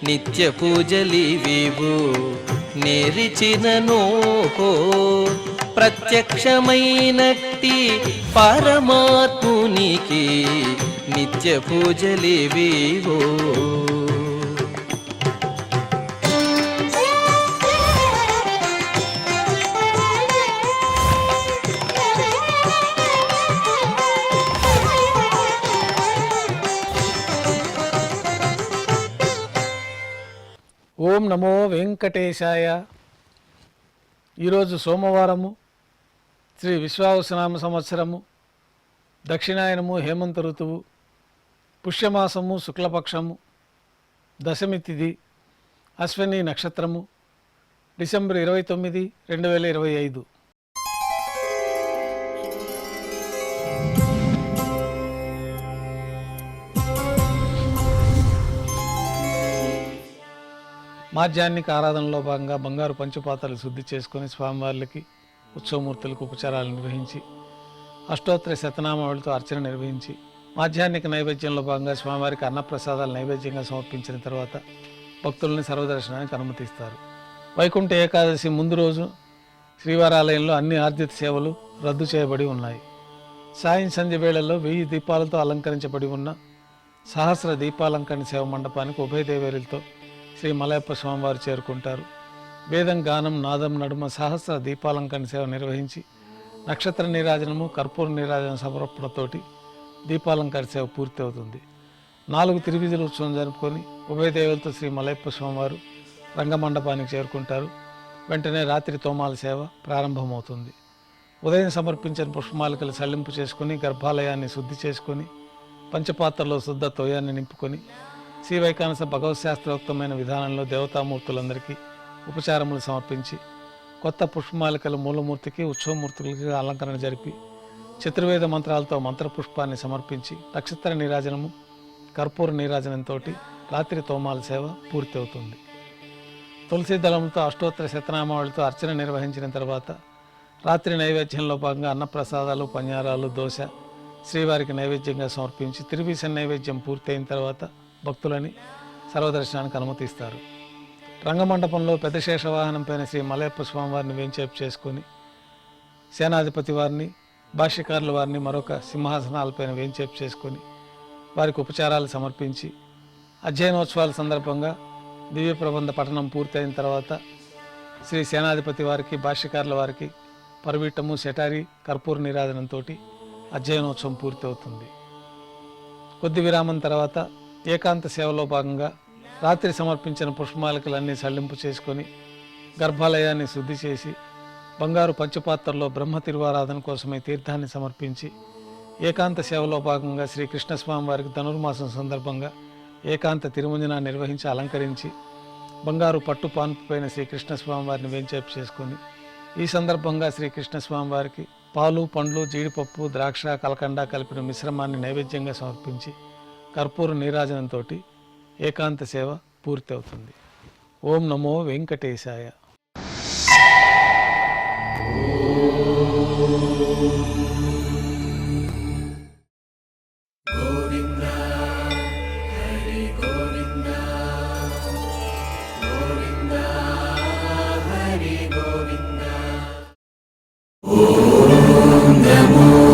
నిత్య పూజలివివు నేరిచిననోహో ప్రత్యక్షమైనట్టి పరమాత్మునికి నిత్య పూజలివివో. ఓం నమో వెంకటేశాయ. ఈరోజు సోమవారము, శ్రీ విశ్వావసునామ సంవత్సరము, దక్షిణాయనము, హేమంత ఋతువు, పుష్యమాసము, శుక్లపక్షము, దశమి తిథి, అశ్విని నక్షత్రము, డిసెంబర్ 29, 2025. మాధ్యాహ్నిక ఆరాధనలో భాగంగా బంగారు పంచపాత్రలు శుద్ధి చేసుకుని స్వామివార్లకి, ఉత్సవమూర్తులకు ఉపచారాలు నిర్వహించి అష్టోత్తర శతనామావళితో అర్చన నిర్వహించి మాధ్యాహ్నిక నైవేద్యంలో భాగంగా స్వామివారికి అన్నప్రసాదాలు నైవేద్యంగా సమర్పించిన తర్వాత భక్తుల్ని సర్వదర్శనానికి అనుమతిస్తారు. వైకుంఠ ఏకాదశి ముందు రోజు శ్రీవారాలయంలో అన్ని ఆర్జిత సేవలు రద్దు చేయబడి ఉన్నాయి. సాయం సంధ్య వేళల్లో 1000 దీపాలతో అలంకరించబడి ఉన్న సహస్ర దీపాలంకరణ సేవ మండపానికి ఉభయ దేవేరులతో శ్రీ మలయప్ప స్వామివారు చేరుకుంటారు. వేదం, గానం, నాదం నడుమ సహస్ర దీపాలంకరణ సేవ నిర్వహించి నక్షత్ర నీరాజనము, కర్పూర నీరాజన సమర్పణతోటి దీపాలంకరణ సేవ పూర్తి అవుతుంది. 4 తిరువీధుల ఉత్సవం జరుపుకొని ఉభయ దేవులతో శ్రీ మలయప్ప స్వామివారు రంగమండపానికి చేరుకుంటారు. వెంటనే రాత్రి తోమాల సేవ ప్రారంభమవుతుంది. ఉదయం సమర్పించిన పుష్పమాలికలు సల్లింపు చేసుకుని గర్భాలయాన్ని శుద్ధి చేసుకొని పంచపాత్రలో శుద్ధ తోయాన్ని నింపుకొని శ్రీ వైకానస భగవత్ శాస్త్రోక్తమైన విధానంలో దేవతామూర్తులందరికీ ఉపచారములు సమర్పించి కొత్త పుష్పమాలికలు మూలమూర్తికి, ఉత్సవమూర్తులకి అలంకరణ జరిపి చతుర్వేద మంత్రాలతో మంత్రపుష్పాన్ని సమర్పించి నక్షత్ర నీరాజనము, కర్పూర నీరాజనంతో రాత్రి తోమాల సేవ పూర్తి అవుతుంది. తులసి దళంతో అష్టోత్తర శతనామావళితో అర్చన నిర్వహించిన తర్వాత రాత్రి నైవేద్యంలో భాగంగా అన్నప్రసాదాలు, పన్యారాలు, దోశ శ్రీవారికి నైవేద్యంగా సమర్పించి తిరువీస నైవేద్యం పూర్తయిన తర్వాత భక్తులని సర్వదర్శనానికి అనుమతిస్తారు. రంగమండపంలో పెద్ద శేషవాహనం పైన శ్రీ మలయప్ప స్వామివారిని వేంచేపు చేసుకొని సేనాధిపతి వారిని, భాష్యకారుల వారిని మరొక సింహాసనాలపైన వేంచేపు చేసుకొని వారికి ఉపచారాలు సమర్పించి అధ్యయనోత్సవాల సందర్భంగా దివ్య ప్రబంధ పఠనం పూర్తయిన తర్వాత శ్రీ సేనాధిపతి వారికి, భాష్యకారుల వారికి పరువిట్టము, శటారి, కర్పూర నీరాజనంతో అధ్యయనోత్సవం పూర్తి అవుతుంది. కొద్ది విరామం తర్వాత ఏకాంత సేవలో భాగంగా రాత్రి సమర్పించిన పుష్పమాలికలన్నీ సల్లింపు చేసుకొని గర్భాలయాన్ని శుద్ధి చేసి బంగారు పంచపాత్రలో బ్రహ్మ తిరువారాధన కోసమై తీర్థాన్ని సమర్పించి ఏకాంత సేవలో భాగంగా శ్రీ కృష్ణస్వామి వారికి ధనుర్మాసం సందర్భంగా ఏకాంత తిరుమంజన నిర్వహించి అలంకరించి బంగారు పట్టు పాన్పు పైన శ్రీ కృష్ణస్వామి వారిని వేంచేపు చేసుకొని ఈ సందర్భంగా శ్రీ కృష్ణస్వామి వారికి పాలు, పండ్లు, జీడిపప్పు, ద్రాక్ష, కలకండ కలిపిన మిశ్రమాన్ని నైవేద్యంగా సమర్పించి కర్పూర నీరాజనంతో ఏకాంత సేవ పూర్తి అవుతుంది. ఓం నమో వెంకటేశాయ. ఓం నమో